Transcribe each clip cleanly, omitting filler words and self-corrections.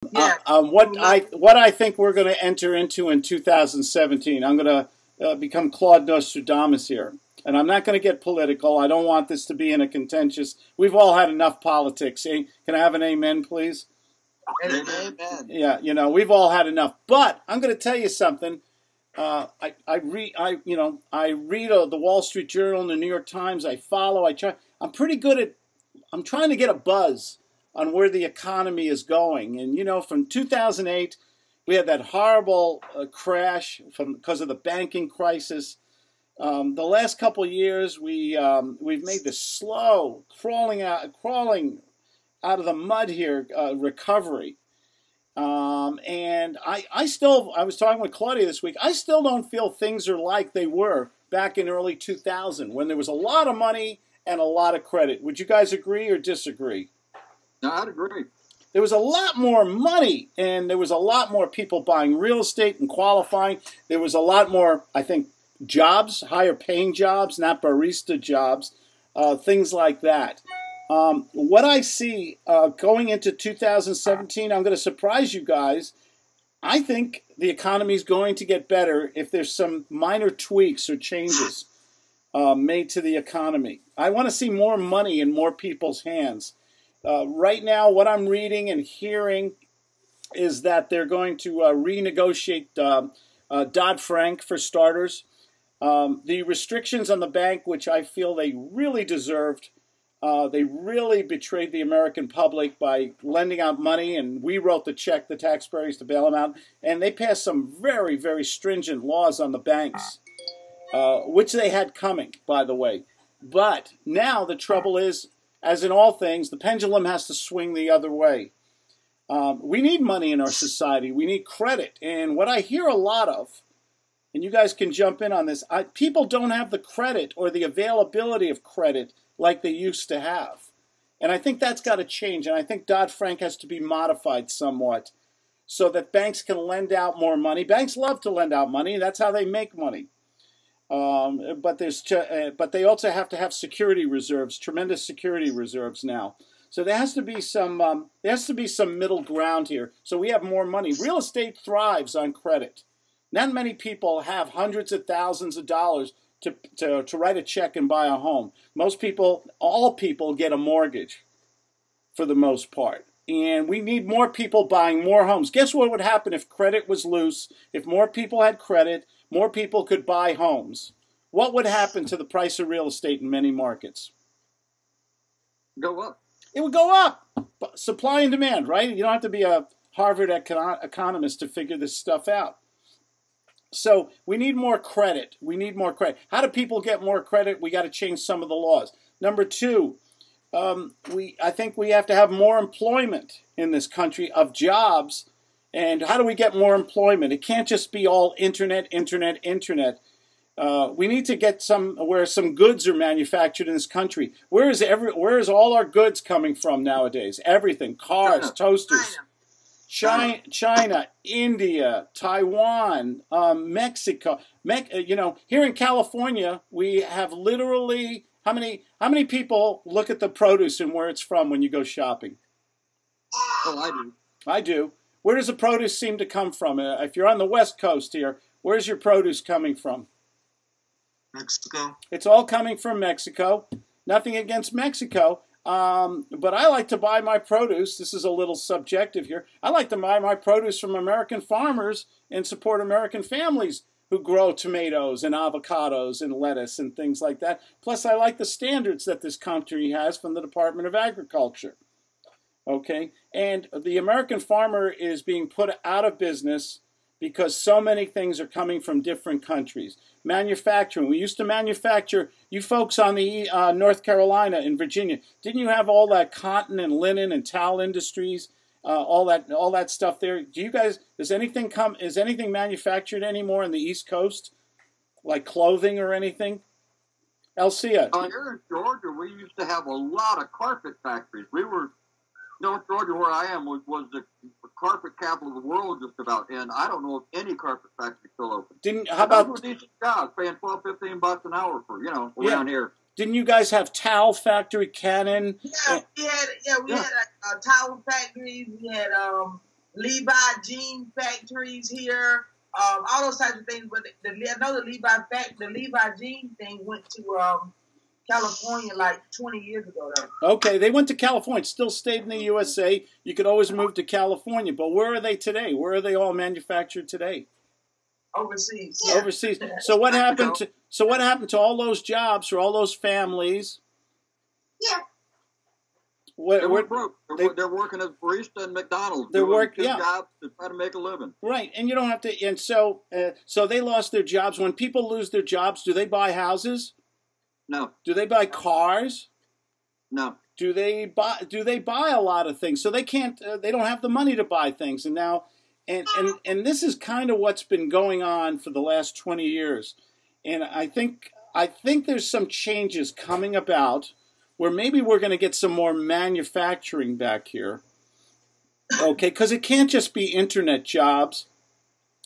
Yeah. What I think we're going to enter into in 2017. I'm going to become Claude Nostradamus here, and I'm not going to get political. I don't want this to be in a contentious. We've all had enough politics. Can I have an amen, please? Amen. Yeah, you know, we've all had enough. But I'm going to tell you something. I read the Wall Street Journal and the New York Times. I follow. I'm pretty good at. I'm trying to get a buzz on where the economy is going. And, you know, from 2008, we had that horrible crash because of the banking crisis. The last couple of years, we've made this slow, crawling out of the mud here, recovery. And I was talking with Claudia this week, I still don't feel things are like they were back in early 2000 when there was a lot of money and a lot of credit. Would you guys agree or disagree? No, I'd agree. There was a lot more money, and there was a lot more people buying real estate and qualifying. There was a lot more, I think, jobs, higher paying jobs, not barista jobs, things like that. What I see going into 2017, I'm going to surprise you guys. I think the economy is going to get better if there's some minor tweaks or changes made to the economy. I want to see more money in more people's hands. Right now, what I'm reading and hearing is that they're going to renegotiate Dodd-Frank for starters. The restrictions on the bank, which I feel they really deserved, they really betrayed the American public by lending out money, and we wrote the check, the taxpayers, to bail them out. And they passed some very, very stringent laws on the banks, which they had coming, by the way. But now the trouble is, as in all things, the pendulum has to swing the other way. We need money in our society. We need credit. And what I hear a lot of, and you guys can jump in on this, people don't have the credit or the availability of credit like they used to have. And I think that's got to change. And I think Dodd-Frank has to be modified somewhat so that banks can lend out more money. Banks love to lend out money. That's how they make money. But they also have to have security reserves, tremendous security reserves now. So there has to be some middle ground here. So we have more money. Real estate thrives on credit. Not many people have hundreds of thousands of dollars to write a check and buy a home. Most people, all people, get a mortgage for the most part. And we need more people buying more homes. Guess what would happen if credit was loose? If more people had credit, more people could buy homes. What would happen to the price of real estate in many markets? Go up. It would go up. Supply and demand, right? You don't have to be a Harvard economist to figure this stuff out. So we need more credit. We need more credit. How do people get more credit? We got to change some of the laws. Number two, I think we have to have more employment in this country of jobs. And how do we get more employment? It can't just be all internet. We need to get where some goods are manufactured in this country. Where is all our goods coming from nowadays? Everything: cars, toasters. China, India, Taiwan, Mexico. Here in California, we have literally how many people look at the produce and where it's from when you go shopping? Oh, I do. I do. Where does the produce seem to come from? If you're on the West Coast here, where's your produce coming from? Mexico. It's all coming from Mexico. Nothing against Mexico. But I like to buy my produce. This is a little subjective here. I like to buy my produce from American farmers and support American families who grow tomatoes and avocados and lettuce and things like that. Plus, I like the standards that this country has from the Department of Agriculture. Okay? And the American farmer is being put out of business because so many things are coming from different countries. Manufacturing. We used to manufacture, you folks on the North Carolina and Virginia, didn't you have all that cotton and linen and towel industries, all that stuff there? Do you guys, is anything manufactured anymore on the East Coast? Like clothing or anything? Elsia. Here in Georgia, we used to have a lot of carpet factories. North Georgia, where I am, was the carpet capital of the world, just about. And I don't know if any carpet factory is still open. How about those were decent jobs, paying $12-15 an hour for around here. Didn't you guys have towel factory, Cannon? Yeah, we had a towel factory. We had Levi jean factories here, all those types of things. But I know the Levi jean thing went to California like 20 years ago. Though. Okay, they went to California. Still stayed in the USA. You could always move to California. But where are they today? Where are they all manufactured today? Overseas. Yeah. Overseas. So what happened to all those jobs for all those families? Yeah. They were broke. They're working as barista in McDonald's. They're working jobs to try to make a living. Right, and you don't have to. And so they lost their jobs. When people lose their jobs, do they buy houses? No. Do they buy cars? No. Do they buy a lot of things? So they can't. They don't have the money to buy things. And now, and this is kind of what's been going on for the last 20 years. And I think there's some changes coming about, where maybe we're going to get some more manufacturing back here, okay? Because it can't just be internet jobs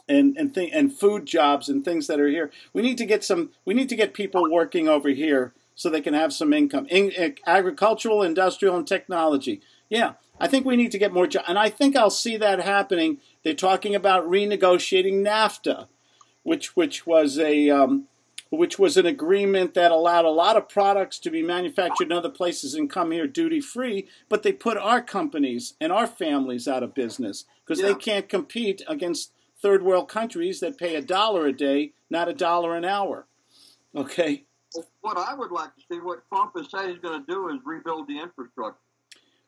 and food jobs and things that are here. We need to get people working over here so they can have some income. Agricultural, industrial, and technology. Yeah, I think we need to get more jobs, and I think I'll see that happening. They're talking about renegotiating NAFTA, which was an agreement that allowed a lot of products to be manufactured in other places and come here duty-free, but they put our companies and our families out of business because they can't compete against third-world countries that pay $1 a day, not $1 an hour. Okay? What I would like to see, what Trump is saying he's going to do, is rebuild the infrastructure,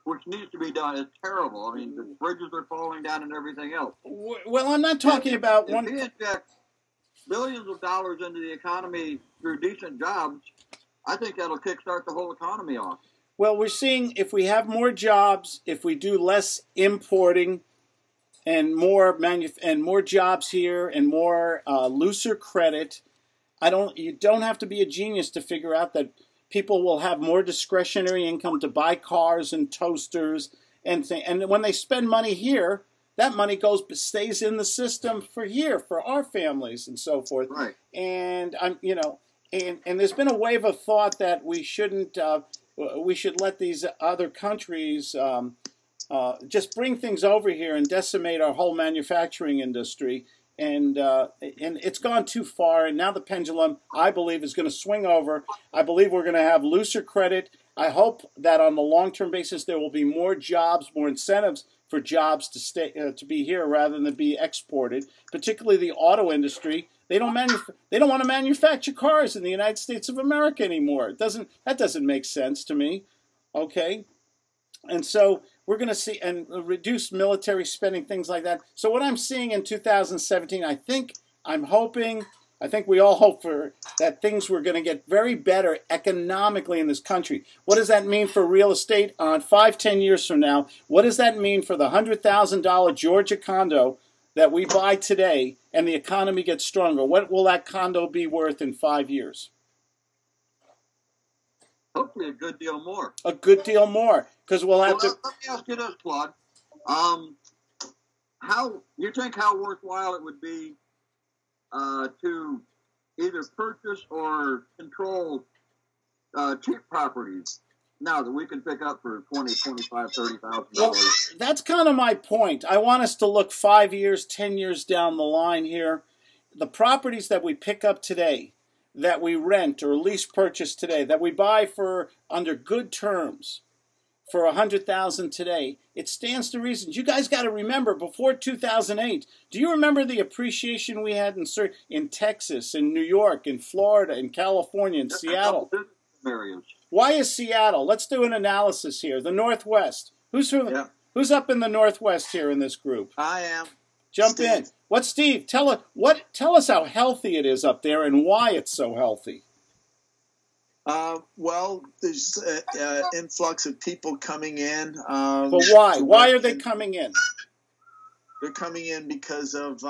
which needs to be done. It's terrible. I mean, the bridges are falling down and everything else. Well, I'm not talking about one... If he injects billions of dollars into the economy through decent jobs, I think that'll kickstart the whole economy off. Well, we're seeing if we have more jobs, if we do less importing and more jobs here and more looser credit, you don't have to be a genius to figure out that people will have more discretionary income to buy cars and toasters and when they spend money here, that money stays in the system for our families and so forth. Right. And and there's been a wave of thought that we shouldn't. We should let these other countries just bring things over here and decimate our whole manufacturing industry. And it's gone too far. And now the pendulum, I believe, is going to swing over. I believe we're going to have looser credit. I hope that on the long-term basis there will be more jobs, more incentives for jobs to stay to be here rather than be exported. Particularly the auto industry. They don't want to manufacture cars in the United States of America anymore. That doesn't make sense to me. Okay, and so we're going to see and reduce military spending, things like that. So what I'm seeing in 2017, I think we all hope for that things were going to get very better economically in this country. What does that mean for real estate on 5-10 years from now? What does that mean for the $100,000 Georgia condo that we buy today and the economy gets stronger? What will that condo be worth in 5 years? Hopefully a good deal more. A good deal more, because we'll have to... Let me ask you this, Claude. How worthwhile it would be to either purchase or control cheap properties now that we can pick up for $20,000, $25,000, $30,000? Well, that's kind of my point. I want us to look 5 years, 10 years down the line here. The properties that we pick up today, that we rent or lease purchase today, that we buy for under good terms for $100,000 today, it stands to reason. You guys got to remember, before 2008, do you remember the appreciation we had in Texas, in New York, in Florida, in California, in Seattle? Why is Seattle? Let's do an analysis here. The Northwest. Who's up in the Northwest here in this group? I am. Jump Steve. in. What's Steve? Tell us how healthy it is up there and why it's so healthy. Well, there's an influx of people coming in. But why? Why are they coming in? They're coming in because of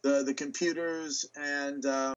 the computers and